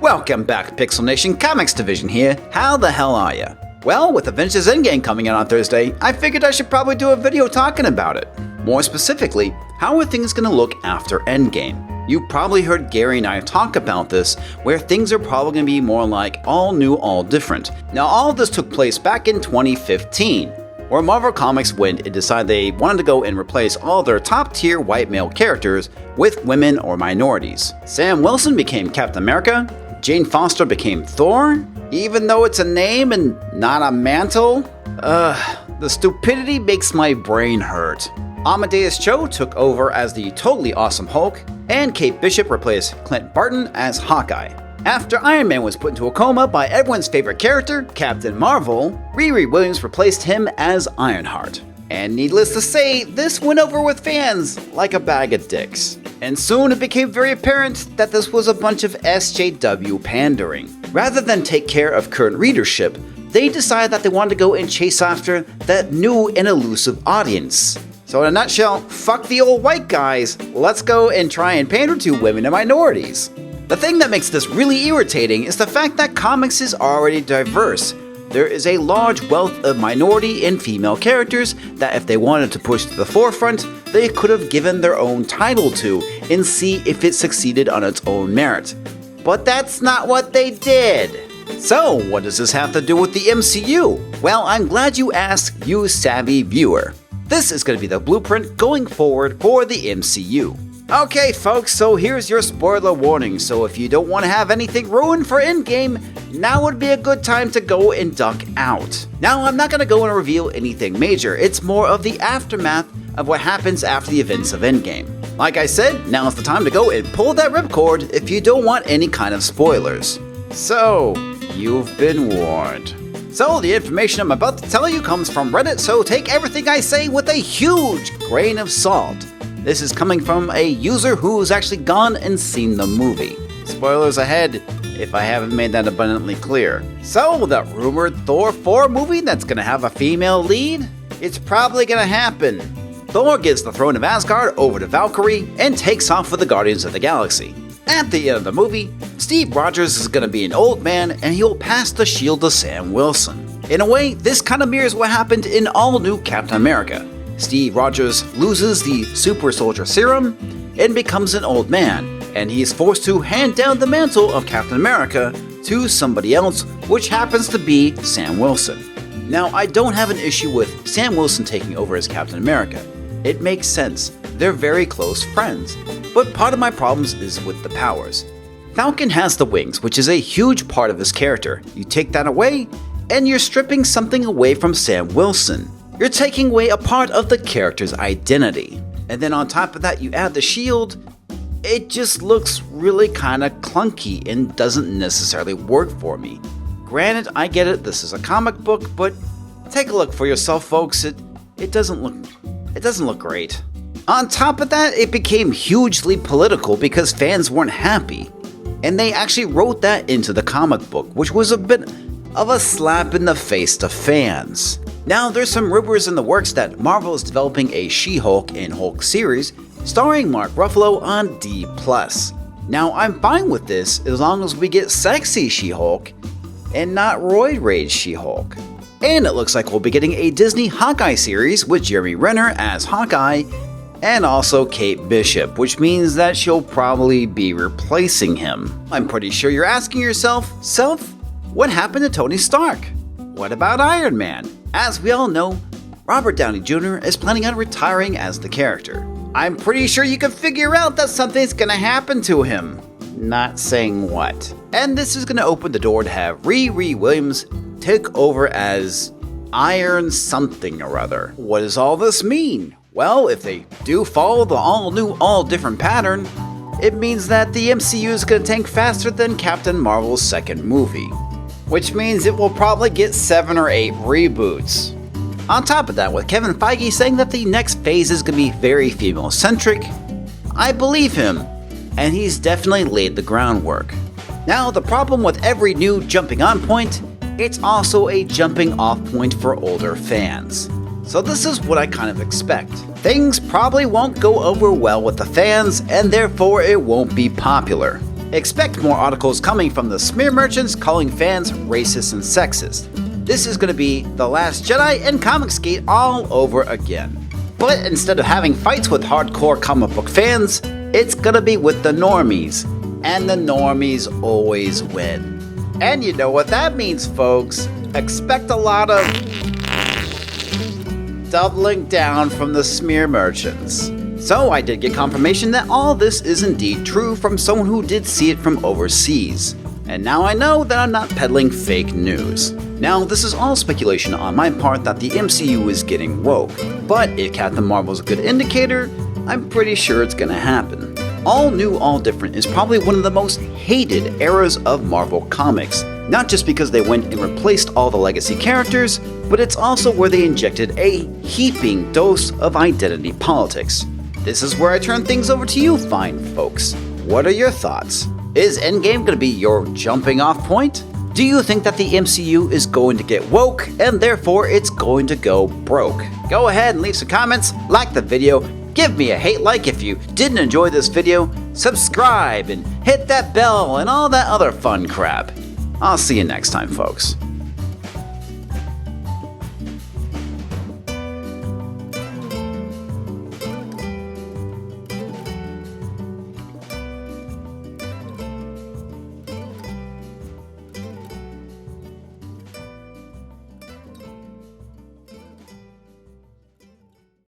Welcome back, Pixel Nation Comics Division here. How the hell are ya? Well, with Avengers Endgame coming out on Thursday, I figured I should probably do a video talking about it. More specifically, how are things gonna look after Endgame? You probably heard Gary and I talk about this, where things are probably gonna be more like all new, all different. Now, all of this took place back in 2015, where Marvel Comics went and decided they wanted to go and replace all their top tier white male characters with women or minorities. Sam Wilson became Captain America, Jane Foster became Thor, even though it's a name and not a mantle. The stupidity makes my brain hurt. Amadeus Cho took over as the totally awesome Hulk, and Kate Bishop replaced Clint Barton as Hawkeye. After Iron Man was put into a coma by everyone's favorite character, Captain Marvel, Riri Williams replaced him as Ironheart. And needless to say, this went over with fans like a bag of dicks. And soon it became very apparent that this was a bunch of SJW pandering. Rather than take care of current readership, they decided that they wanted to go and chase after that new and elusive audience. So in a nutshell, fuck the old white guys, let's go and try and pander to women and minorities. The thing that makes this really irritating is the fact that comics is already diverse. There is a large wealth of minority and female characters that if they wanted to push to the forefront, they could have given their own title to and see if it succeeded on its own merit. But that's not what they did. So what does this have to do with the MCU? Well, I'm glad you asked, you savvy viewer. This is going to be the blueprint going forward for the MCU. Okay folks, so here's your spoiler warning, so if you don't want to have anything ruined for Endgame, now would be a good time to go and duck out. Now I'm not going to go and reveal anything major, it's more of the aftermath of what happens after the events of Endgame. Like I said, now's the time to go and pull that ripcord if you don't want any kind of spoilers. So, you've been warned. So the information I'm about to tell you comes from Reddit, so take everything I say with a huge grain of salt. This is coming from a user who's actually gone and seen the movie. Spoilers ahead, if I haven't made that abundantly clear. So, the rumored Thor 4 movie that's gonna have a female lead? It's probably gonna happen. Thor gives the throne of Asgard over to Valkyrie and takes off with the Guardians of the Galaxy. At the end of the movie, Steve Rogers is gonna be an old man and he'll pass the shield to Sam Wilson. In a way, this kind of mirrors what happened in all new Captain America. Steve Rogers loses the super soldier serum and becomes an old man, and he is forced to hand down the mantle of Captain America to somebody else, which happens to be Sam Wilson. Now, I don't have an issue with Sam Wilson taking over as Captain America. It makes sense, they're very close friends, but part of my problems is with the powers. Falcon has the wings, which is a huge part of his character. You take that away, and you're stripping something away from Sam Wilson. You're taking away a part of the character's identity. And then on top of that, you add the shield. It just looks really kinda clunky and doesn't necessarily work for me. Granted, I get it, this is a comic book, but take a look for yourself, folks. It doesn't look great. On top of that, it became hugely political because fans weren't happy. And they actually wrote that into the comic book, which was a bit of a slap in the face to fans. Now, there's some rumors in the works that Marvel is developing a She-Hulk and Hulk series starring Mark Ruffalo on D+. Now, I'm fine with this as long as we get sexy She-Hulk and not roid rage She-Hulk. And it looks like we'll be getting a Disney Hawkeye series with Jeremy Renner as Hawkeye and also Kate Bishop, which means that she'll probably be replacing him. I'm pretty sure you're asking yourself, what happened to Tony Stark? What about Iron Man? As we all know, Robert Downey Jr. is planning on retiring as the character. I'm pretty sure you can figure out that something's gonna happen to him. Not saying what. And this is gonna open the door to have Riri Williams take over as Iron something or other. What does all this mean? Well, if they do follow the all new, all different pattern, it means that the MCU is gonna tank faster than Captain Marvel's second movie. Which means it will probably get 7 or 8 reboots. On top of that, with Kevin Feige saying that the next phase is going to be very female-centric, I believe him, and he's definitely laid the groundwork. Now, the problem with every new jumping on point, it's also a jumping off point for older fans. So this is what I kind of expect. Things probably won't go over well with the fans, and therefore it won't be popular. Expect more articles coming from the smear merchants calling fans racist and sexist. This is going to be The Last Jedi and Comicsgate all over again. But instead of having fights with hardcore comic book fans, it's going to be with the normies. And the normies always win. And you know what that means, folks. Expect a lot of doubling down from the smear merchants. So I did get confirmation that all this is indeed true from someone who did see it from overseas. And now I know that I'm not peddling fake news. Now, this is all speculation on my part that the MCU is getting woke, but if Captain Marvel's a good indicator, I'm pretty sure it's gonna happen. All New, All Different is probably one of the most hated eras of Marvel Comics, not just because they went and replaced all the legacy characters, but it's also where they injected a heaping dose of identity politics. This is where I turn things over to you fine folks. What are your thoughts? Is Endgame gonna be your jumping off point? Do you think that the MCU is going to get woke and therefore it's going to go broke? Go ahead and leave some comments, like the video, give me a hate like if you didn't enjoy this video, subscribe and hit that bell and all that other fun crap. I'll see you next time, folks.